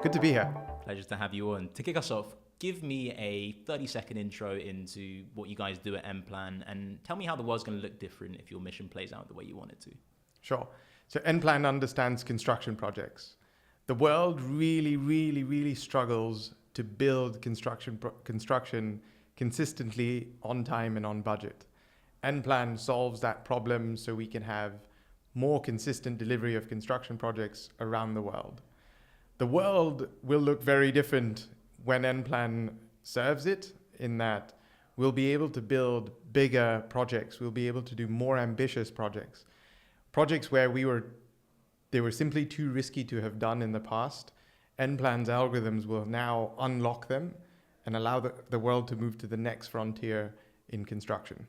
Good to be here. Pleasure to have you on. To kick us off, give me a 30-second intro into what you guys do at nPlan and tell me how the world's going to look different if your mission plays out the way you want it to. Sure. So nPlan understands construction projects. The world really struggles to build construction consistently on time and on budget. nPlan solves that problem so we can have more consistent delivery of construction projects around the world. The world will look very different when nPlan serves it, in that we'll be able to build bigger projects. We'll be able to do more ambitious projects. Projects where they were simply too risky to have done in the past. nPlan's algorithms will now unlock them and allow the world to move to the next frontier in construction.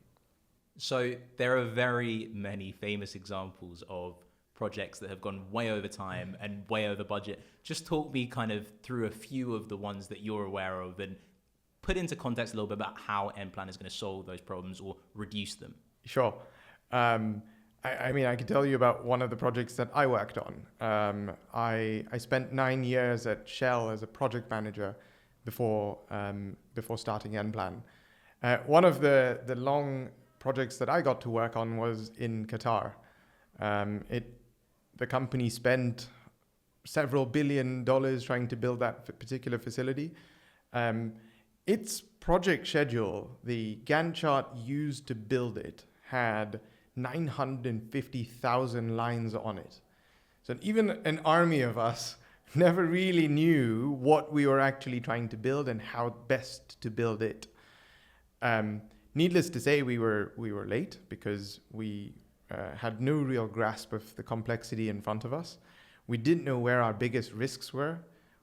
So there are very many famous examples of projects that have gone way over time and way over budget. Just talk me kind of through a few of the ones that you're aware of and put into context a little bit about how nPlan is going to solve those problems or reduce them. Sure. I can tell you about one of the projects that I worked on. I spent 9 years at Shell as a project manager before starting nPlan. One of the long projects that I got to work on was in Qatar. The company spent several $1 billion trying to build that particular facility. Its project schedule, the Gantt chart used to build it, had 950,000 lines on it. So even an army of us never really knew what we were actually trying to build and how best to build it. Needless to say, we were late because we had no real grasp of the complexity in front of us. We didn't know where our biggest risks were.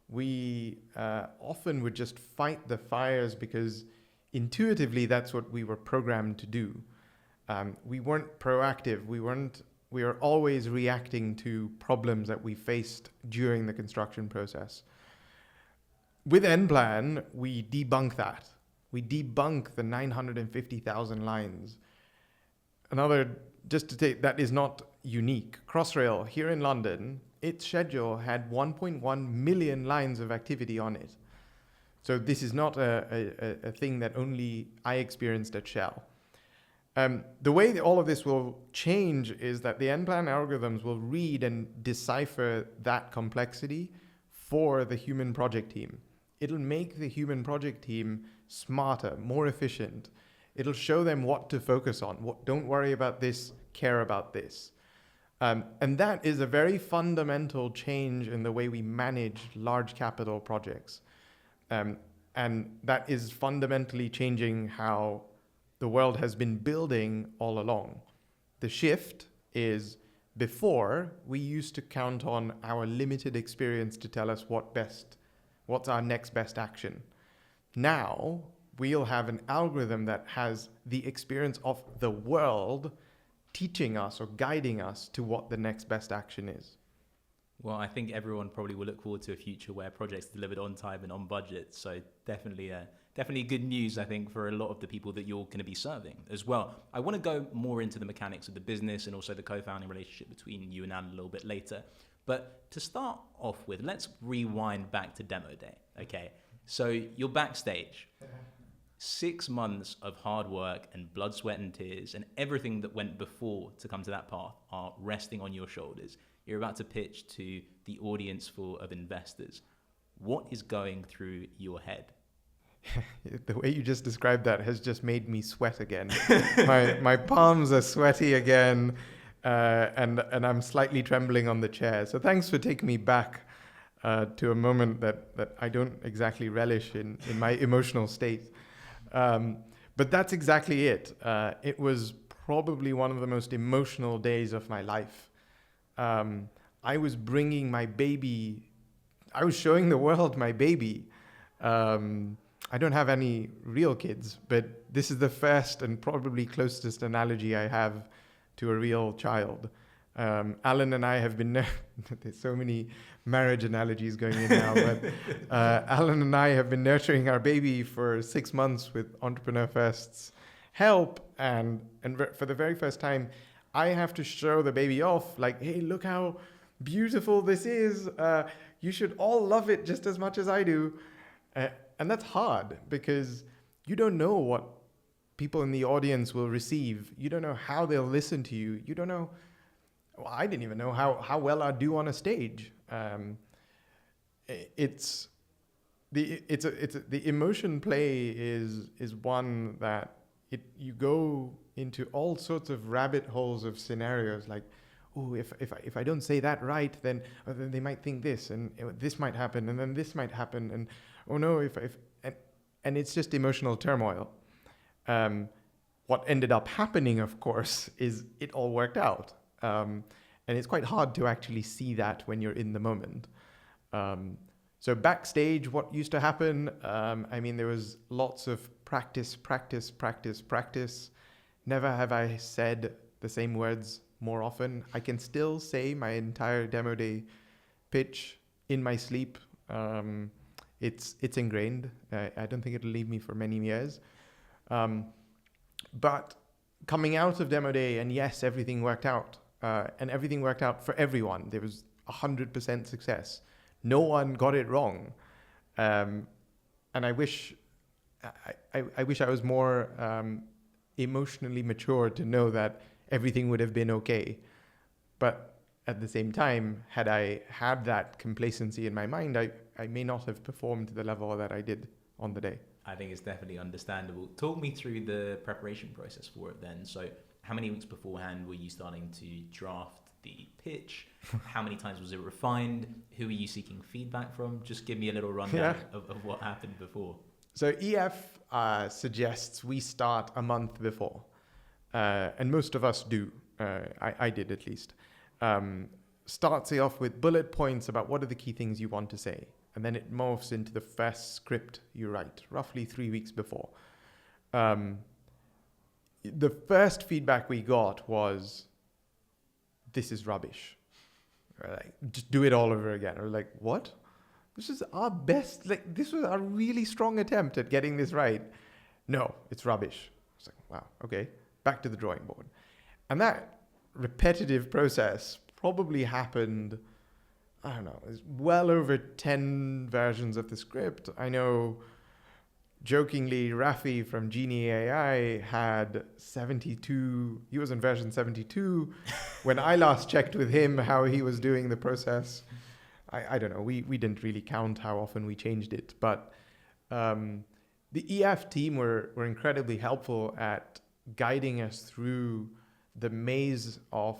We often would just fight the fires because intuitively that's what we were programmed to do. We weren't proactive. We were always reacting to problems that we faced during the construction process. With nPlan, we debunk that. We debunk the 950,000 lines. That is not unique. Crossrail here in London, its schedule had 1.1 million lines of activity on it. So this is not a thing that only I experienced at Shell. The way that all of this will change is that the nPlan algorithms will read and decipher that complexity for the human project team. It'll make the human project team smarter, more efficient. It'll show them what to focus on. Don't worry about this, care about this. And that is a very fundamental change in the way we manage large capital projects. And that is fundamentally changing how the world has been building all along. The shift is, before, we used to count on our limited experience to tell us what's our next best action. Now, we'll have an algorithm that has the experience of the world teaching us or guiding us to what the next best action is. Well, I think everyone probably will look forward to a future where projects are delivered on time and on budget. So definitely good news, I think, for a lot of the people that you're going to be serving as well. I want to go more into the mechanics of the business and also the co-founding relationship between you and Alan a little bit later. But to start off with, let's rewind back to demo day. Okay, so you're backstage. 6 months of hard work and blood, sweat and tears and everything that went before to come to that path are resting on your shoulders. You're about to pitch to the audience full of investors. What is going through your head? The way you just described that has just made me sweat again. My palms are sweaty again, and I'm slightly trembling on the chair. So thanks for taking me back to a moment that I don't exactly relish in my emotional state. But that's exactly it. It was probably one of the most emotional days of my life. I was bringing my baby. I was showing the world my baby. I don't have any real kids, but this is the first and probably closest analogy I have to a real child. Alan and I have been, there's so many marriage analogies going in now, but Alan and I have been nurturing our baby for 6 months with Entrepreneur First's help. And for the very first time, I have to show the baby off, like, hey, look how beautiful this is. You should all love it just as much as I do. And that's hard because you don't know what people in the audience will receive. You don't know how they'll listen to you. You don't know. Well, I didn't even know how well I'd do on a stage. It's the emotion play is one that you go into all sorts of rabbit holes of scenarios like, oh, if I don't say that right, then they might think this, and this might happen, and then this might happen, and oh no, and it's just emotional turmoil. What ended up happening, of course, is it all worked out, and it's quite hard to actually see that when you're in the moment. So backstage, what used to happen? There was lots of practice. Never have I said the same words more often. I can still say my entire demo day pitch in my sleep. It's ingrained. I don't think it'll leave me for many years. But coming out of demo day, and yes, everything worked out. And everything worked out for everyone. There was 100% success. No one got it wrong. And I wish I was more emotionally mature to know that everything would have been okay. But at the same time, had I had that complacency in my mind, I may not have performed to the level that I did on the day. I think it's definitely understandable. Talk me through the preparation process for it then. So how many weeks beforehand were you starting to draft the pitch? How many times was it refined? Who were you seeking feedback from? Just give me a little rundown of what happened before. So EF suggests we start a month before. And most of us do. I did at least. Starts it off with bullet points about what are the key things you want to say. And then it morphs into the first script you write, roughly 3 weeks before. The first feedback we got was, this is rubbish. Like, just do it all over again. We're like, what? This is our best, this was a really strong attempt at getting this right. No, it's rubbish. It's like, wow, okay, back to the drawing board. And that repetitive process probably happened, I don't know, it's well over 10 versions of the script. I know, jokingly, Rafi from Genie AI had 72, he was in version 72. When I last checked with him how he was doing the process, I don't know, we didn't really count how often we changed it. But the EF team were incredibly helpful at guiding us through the maze of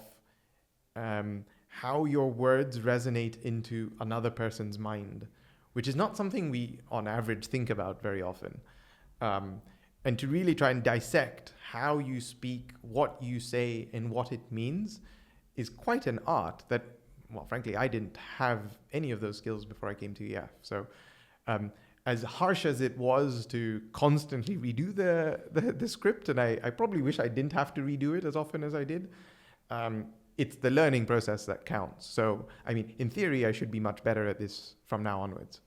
how your words resonate into another person's mind, which is not something we, on average, think about very often. And to really try and dissect how you speak, what you say, and what it means is quite an art that, well, frankly, I didn't have any of those skills before I came to EF. So as harsh as it was to constantly redo the script, and I probably wish I didn't have to redo it as often as I did, it's the learning process that counts. So, in theory, I should be much better at this from now onwards.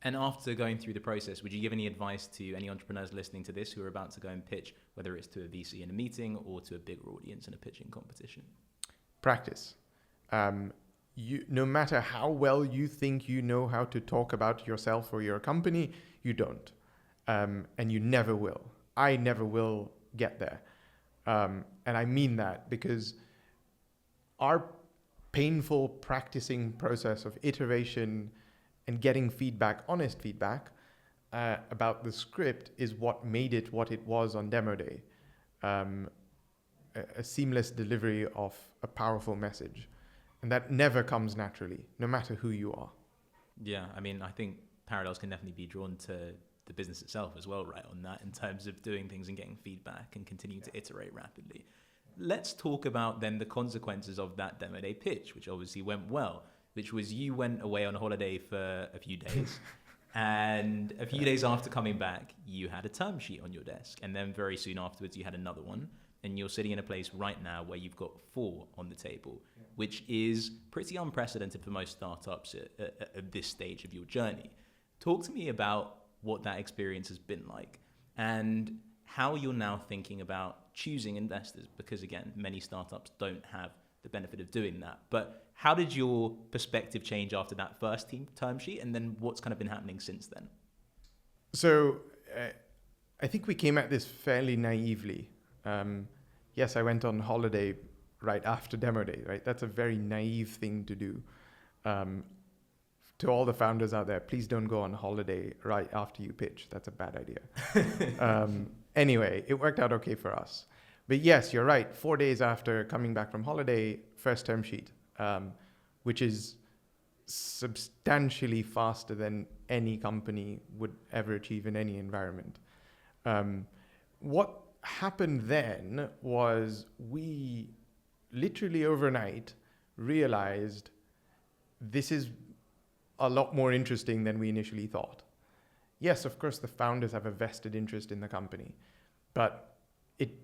And after going through the process, would you give any advice to any entrepreneurs listening to this who are about to go and pitch, whether it's to a VC in a meeting or to a bigger audience in a pitching competition? Practice. No matter how well you think you know how to talk about yourself or your company, you don't. And you never will. I never will get there. And I mean that because our painful practicing process of iteration and getting feedback, honest feedback, about the script is what made it what it was on demo day. A seamless delivery of a powerful message. And that never comes naturally, no matter who you are. Yeah, I think parallels can definitely be drawn to the business itself as well, right, on that, in terms of doing things and getting feedback and continuing to iterate rapidly. Let's talk about then the consequences of that demo day pitch, which obviously went well, which was you went away on holiday for a few days. And a few days after coming back, you had a term sheet on your desk. And then very soon afterwards, you had another one. And you're sitting in a place right now where you've got 4 on the table, which is pretty unprecedented for most startups at this stage of your journey. Talk to me about what that experience has been like and how you're now thinking about choosing investors, because again, many startups don't have the benefit of doing that. But how did your perspective change after that first term sheet? And then what's kind of been happening since then? So I think we came at this fairly naively. Yes, I went on holiday right after demo day, right? That's a very naive thing to do. To all the founders out there, please don't go on holiday right after you pitch. That's a bad idea. Anyway, it worked out okay for us. But yes, you're right. 4 days after coming back from holiday, first term sheet, which is substantially faster than any company would ever achieve in any environment. What happened then was we literally overnight realized this is a lot more interesting than we initially thought. Yes, of course, the founders have a vested interest in the company, but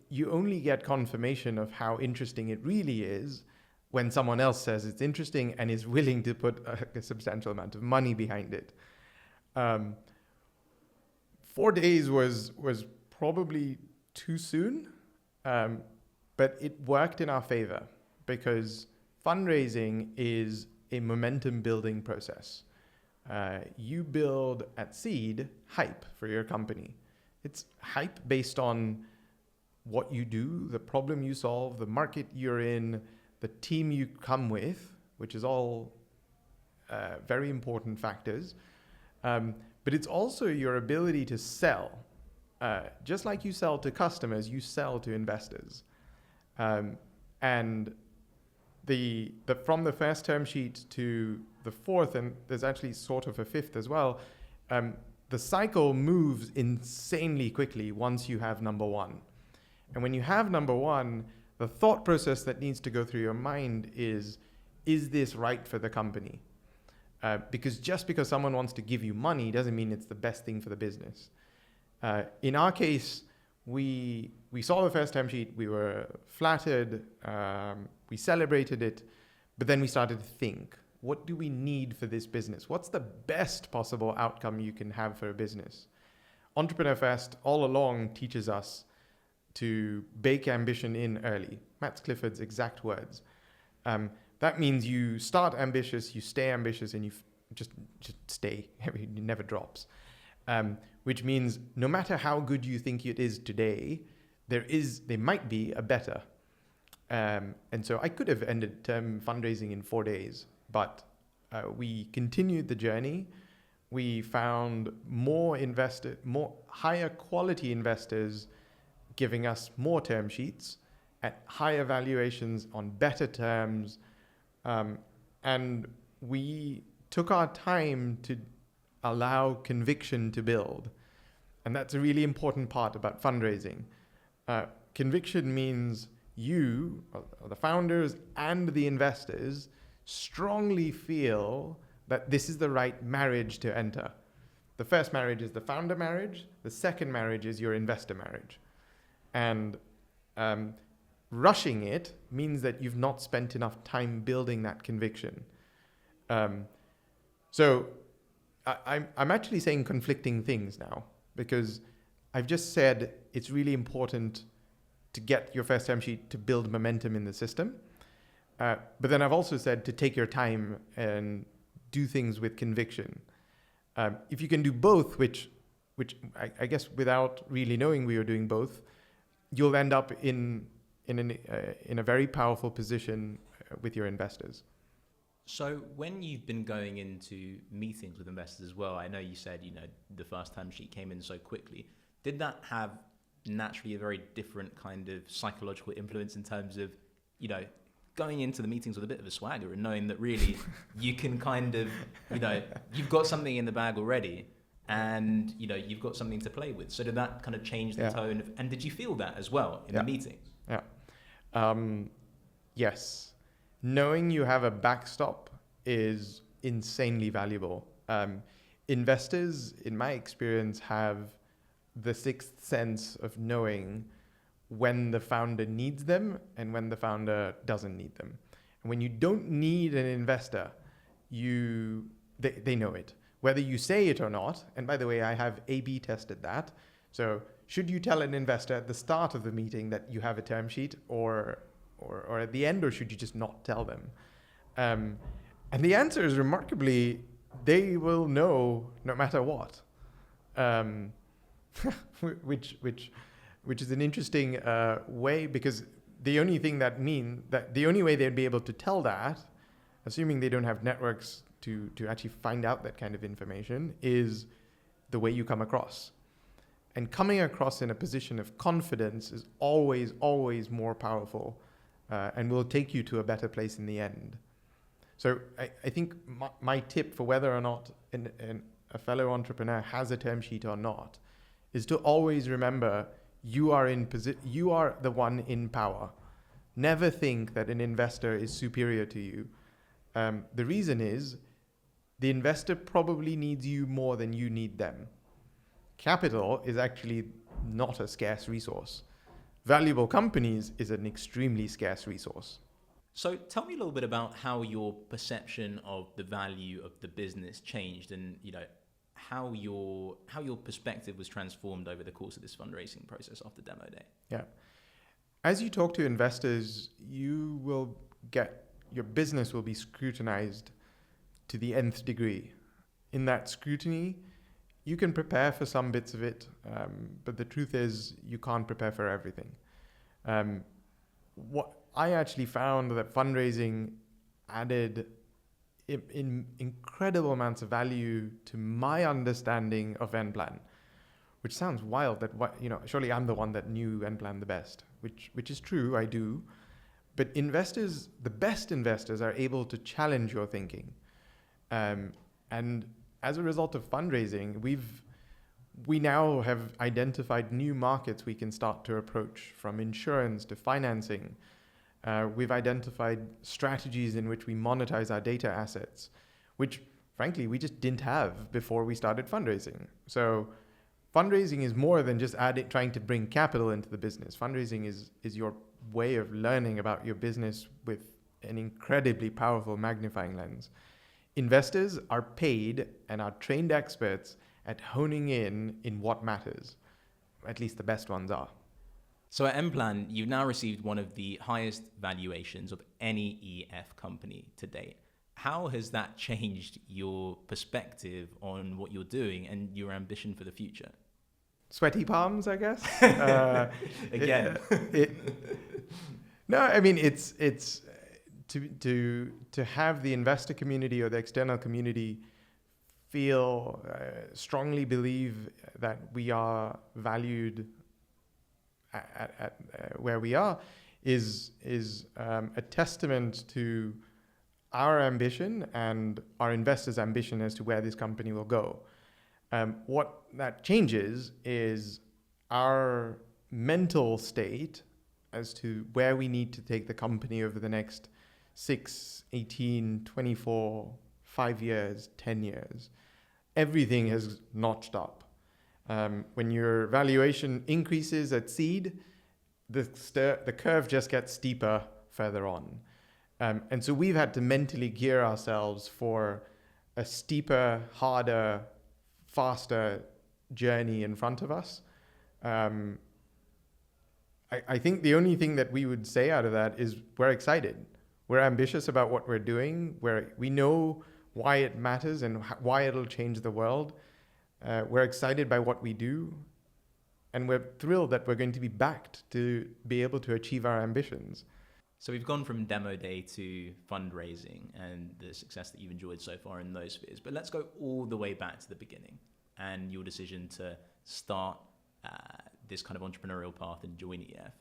you only get confirmation of how interesting it really is when someone else says it's interesting and is willing to put a substantial amount of money behind it. 4 days was probably too soon, but it worked in our favor because fundraising is a momentum building process. You build at seed hype for your company. It's hype based on what you do, the problem you solve, the market you're in, the team you come with, which is all very important factors. But it's also your ability to sell. Just like you sell to customers, you sell to investors. And from the first term sheet to the fourth, and there's actually sort of a fifth as well, the cycle moves insanely quickly once you have number one. And when you have number one, the thought process that needs to go through your mind is this right for the company? Because just because someone wants to give you money doesn't mean it's the best thing for the business. In our case, we saw the first term sheet, we were flattered, we celebrated it, but then we started to think, what do we need for this business? What's the best possible outcome you can have for a business? Entrepreneur Fest all along teaches us to bake ambition in early. Matt Clifford's exact words. That means you start ambitious, you stay ambitious, and you just stay. It never drops. Which means no matter how good you think it is today, there might be a better. And so I could have ended term fundraising in 4 days, but we continued the journey. We found more higher quality investors giving us more term sheets at higher valuations on better terms. And we took our time to allow conviction to build. And that's a really important part about fundraising. Conviction means you, the founders and the investors, strongly feel that this is the right marriage to enter. The first marriage is the founder marriage. The second marriage is your investor marriage. And rushing it means that you've not spent enough time building that conviction. So I'm actually saying conflicting things now, because I've just said it's really important to get your first term sheet to build momentum in the system. But then I've also said to take your time and do things with conviction. If you can do both, which I guess without really knowing we were doing both, you'll end up in a very powerful position with your investors. So when you've been going into meetings with investors as well, I know you said, the first term sheet came in so quickly. Did that have naturally a very different kind of psychological influence in terms of, going into the meetings with a bit of a swagger and knowing that really you can kind of, you've got something in the bag already and, you've got something to play with. So did that kind of change the tone and did you feel that as well in the meetings? Yeah. Yes. Knowing you have a backstop is insanely valuable. Investors, in my experience, have the sixth sense of knowing when the founder needs them and when the founder doesn't need them. And when you don't need an investor, they know it. Whether you say it or not, and by the way, I have A/B tested that. So should you tell an investor at the start of the meeting that you have a term sheet, or or at the end, or should you just not tell them? And the answer is remarkably, they will know no matter what, um, which is an interesting way, because the only way they'd be able to tell that, assuming they don't have networks to actually find out that kind of information, is the way you come across. And coming across in a position of confidence is always, always more powerful, and will take you to a better place in the end. So I think my tip for whether or not a fellow entrepreneur has a term sheet or not is to always remember you are the one in power. Never think that an investor is superior to you. The reason is the investor probably needs you more than you need them. Capital is actually not a scarce resource. Valuable companies is an extremely scarce resource. So tell me a little bit about how your perception of the value of the business changed, and how your perspective was transformed over the course of this fundraising process after demo day. Yeah. As you talk to investors, your business will be scrutinized to the nth degree. In that scrutiny, you can prepare for some bits of it, but the truth is you can't prepare for everything. What I actually found that fundraising added in incredible amounts of value to my understanding of nPlan, which sounds wild that surely I'm the one that knew nPlan the best, which is true, I do. But the best investors are able to challenge your thinking. And as a result of fundraising, we now have identified new markets we can start to approach, from insurance to financing. We've identified strategies in which we monetize our data assets, which frankly we just didn't have before we started fundraising. So fundraising is more than just trying to bring capital into the business. Fundraising is your way of learning about your business with an incredibly powerful magnifying lens. Investors are paid and are trained experts at honing in what matters. At least the best ones are. So at nPlan, you've now received one of the highest valuations of any EF company to date. How has that changed your perspective on what you're doing and your ambition for the future? Sweaty palms, I guess. Again. No, I mean, it's to have the investor community or the external community feel strongly believe that we are valued at where we are is a testament to our ambition and our investors' ambition as to where this company will go. What that changes is our mental state as to where we need to take the company over the next 6, 18, 24, 5 years, 10 years. Everything has notched up. When your valuation increases at seed, the curve just gets steeper further on. And so we've had to mentally gear ourselves for a steeper, harder, faster journey in front of us. I think the only thing that we would say out of that is we're excited. We're ambitious about what we're doing. We know why it matters and why it'll change the world. We're excited by what we do. And we're thrilled that we're going to be backed to be able to achieve our ambitions. So we've gone from demo day to fundraising and the success that you've enjoyed so far in those spheres. But let's go all the way back to the beginning and your decision to start this kind of entrepreneurial path and join EF.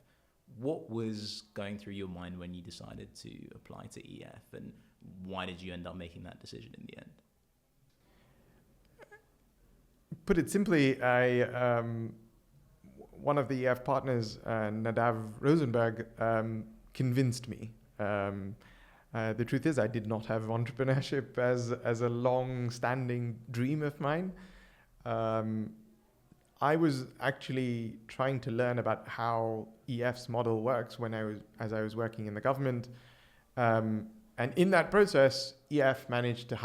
What was going through your mind when you decided to apply to EF, and why did you end up making that decision in the end? Put it simply, one of the EF partners, Nadav Rosenberg, convinced me. The truth is, I did not have entrepreneurship as a long-standing dream of mine. I was actually trying to learn about how EF's model works as I was working in the government, and in that process, EF managed to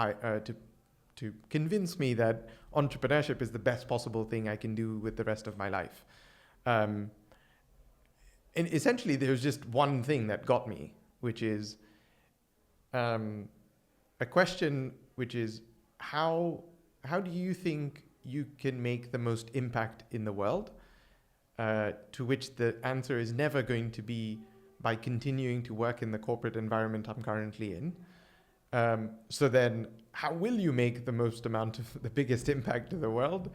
convince me that entrepreneurship is the best possible thing I can do with the rest of my life. and essentially there was just one thing that got me, which is a question, which is how do you think you can make the most impact in the world? To which the answer is never going to be by continuing to work in the corporate environment I'm currently in. So then how will you make the most amount of the biggest impact to the world?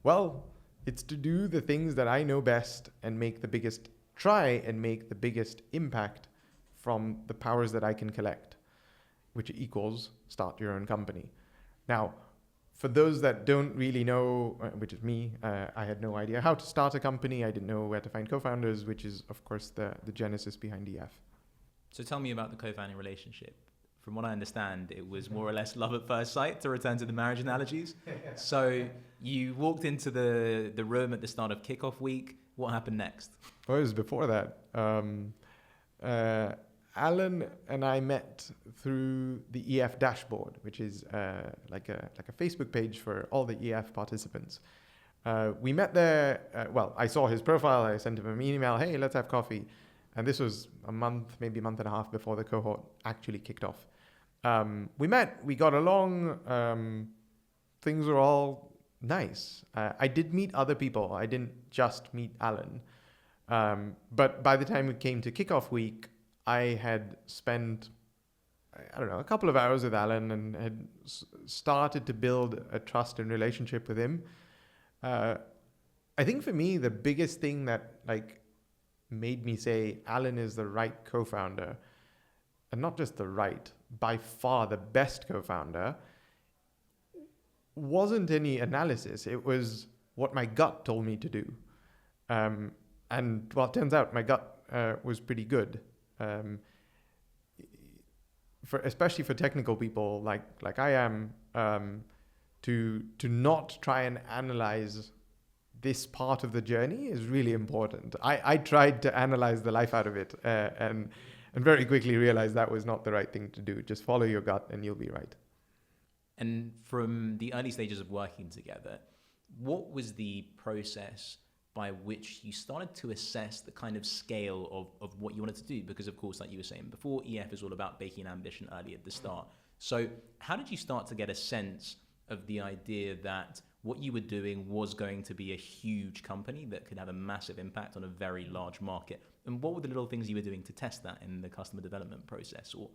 Well, it's to do the things that I know best and try and make the biggest impact from the powers that I can collect, which equals start your own company. Now, for those that don't really know, which is me, I had no idea how to start a company. I didn't know where to find co-founders, which is, of course, the genesis behind EF. So tell me about the co-founding relationship. From what I understand, it was more or less love at first sight, to return to the marriage analogies. So you walked into the room at the start of kickoff week. What happened next? Well, it was before that. Alan and I met through the EF dashboard, which is like a Facebook page for all the EF participants. We met there. I saw his profile. I sent him an email. Hey, let's have coffee. And this was maybe a month and a half before the cohort actually kicked off. We met. We got along. Things were all nice. I did meet other people. I didn't just meet Alan. But by the time it came to kickoff week, I had spent, a couple of hours with Alan and had started to build a trust and relationship with him. I think for me, the biggest thing that made me say Alan is the right co-founder, and not just the right, by far the best co-founder, wasn't any analysis. It was what my gut told me to do. And it turns out my gut was pretty good. Especially for technical people like I am, to not try and analyze this part of the journey is really important. I tried to analyze the life out of it, and very quickly realized that was not the right thing to do. Just follow your gut and you'll be right. And from the early stages of working together, what was the process by which you started to assess the kind of scale of what you wanted to do? Because, of course, like you were saying before, EF is all about baking ambition early at the start. So how did you start to get a sense of the idea that what you were doing was going to be a huge company that could have a massive impact on a very large market? And what were the little things you were doing to test that in the customer development process, or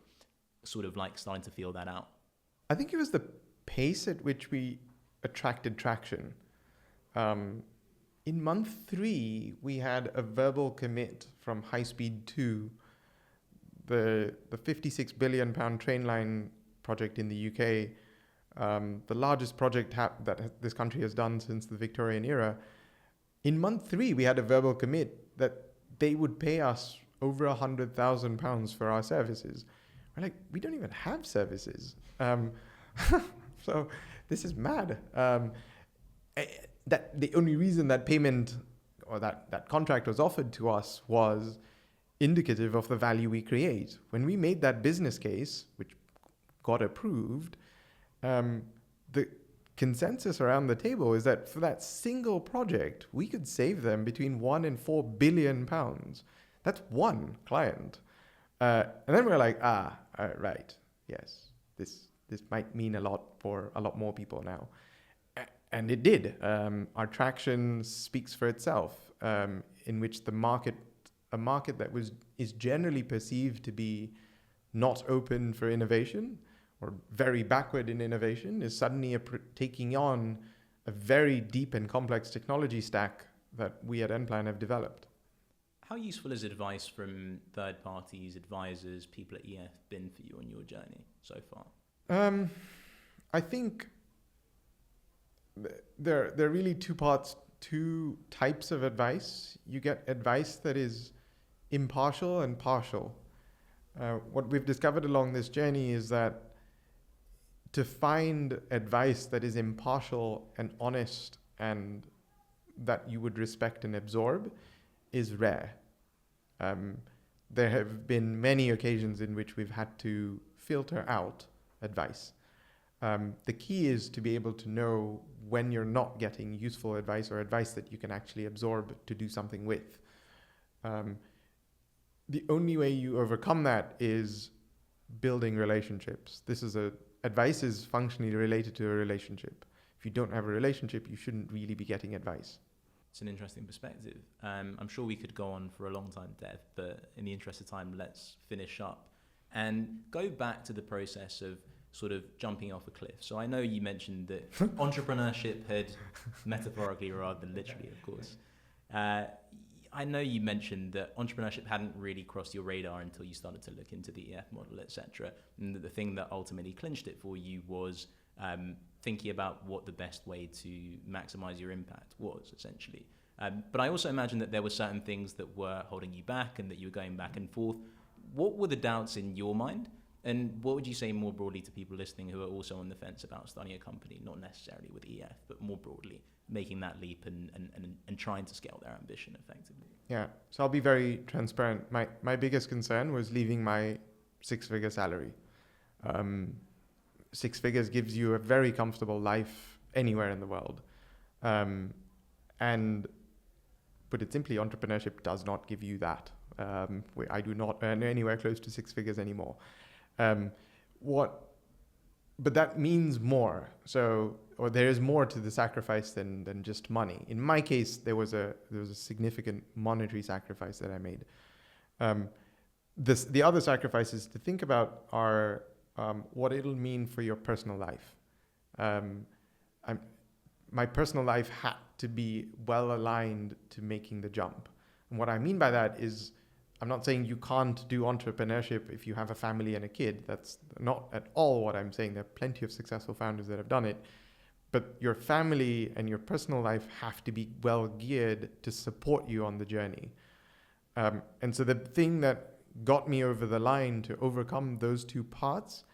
sort of starting to feel that out? I think it was the pace at which we attracted traction. In month 3, we had a verbal commit from High Speed 2, the £56 billion train line project in the UK, the largest project that this country has done since the Victorian era. In month 3, we had a verbal commit that they would pay us over £100,000 for our services. We're like, we don't even have services. So this is mad. That the only reason that payment or that contract was offered to us was indicative of the value we create. When we made that business case, which got approved, the consensus around the table is that for that single project, we could save them between £1 and £4 billion. That's one client. And then we're like, right, yes, this might mean a lot for a lot more people now. And it did. Our traction speaks for itself, in which a market that is generally perceived to be not open for innovation or very backward in innovation is suddenly taking on a very deep and complex technology stack that we at nPlan have developed. How useful has advice from third parties, advisors, people at EF been for you on your journey so far? I think there are really two types of advice. You get advice that is impartial and partial. What we've discovered along this journey is that to find advice that is impartial and honest and that you would respect and absorb is rare. There have been many occasions in which we've had to filter out advice. The key is to be able to know when you're not getting useful advice or advice that you can actually absorb to do something with. the only way you overcome that is building relationships. Advice is functionally related to a relationship. If you don't have a relationship, you shouldn't really be getting advice. It's an interesting perspective. I'm sure we could go on for a long time, Dev, but in the interest of time, let's finish up and go back to the process of sort of jumping off a cliff. So I know you mentioned that entrepreneurship had, metaphorically rather than literally, of course. I know you mentioned that entrepreneurship hadn't really crossed your radar until you started to look into the EF model, etc. And that the thing that ultimately clinched it for you was thinking about what the best way to maximize your impact was, essentially. But I also imagine that there were certain things that were holding you back and that you were going back and forth. What were the doubts in your mind? And what would you say more broadly to people listening who are also on the fence about starting a company, not necessarily with EF, but more broadly, making that leap and trying to scale their ambition effectively? Yeah, so I'll be very transparent. My biggest concern was leaving my 6-figure salary. 6 figures gives you a very comfortable life anywhere in the world. And put it simply, entrepreneurship does not give you that. I do not earn anywhere close to 6 figures anymore. But that means more. Or there is more to the sacrifice than just money. In my case, there was a significant monetary sacrifice that I made. The other sacrifices to think about are what it'll mean for your personal life. My personal life had to be well aligned to making the jump. And what I mean by that is, I'm not saying you can't do entrepreneurship if you have a family and a kid. That's not at all what I'm saying. There are plenty of successful founders that have done it. But your family and your personal life have to be well geared to support you on the journey. And so the thing that got me over the line to overcome those two parts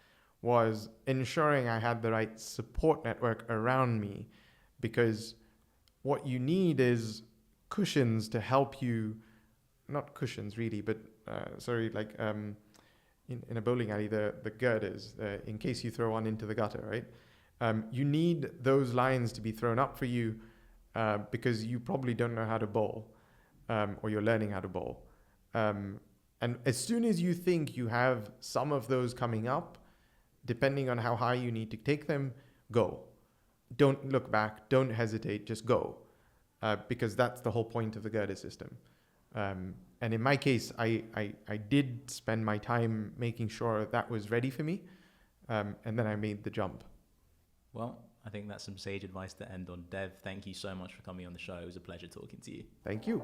was ensuring I had the right support network around me, because what you need is cushions to help you. Not cushions really, but in a bowling alley, the girders, in case you throw one into the gutter, right? You need those lines to be thrown up for you because you probably don't know how to bowl, or you're learning how to bowl. And as soon as you think you have some of those coming up, depending on how high you need to take them, go. Don't look back, don't hesitate, just go. Because that's the whole point of the girder system. And in my case, I did spend my time making sure that was ready for me, and then I made the jump. Well, I think that's some sage advice to end on. Dev, thank you so much for coming on the show. It was a pleasure talking to you. Thank you.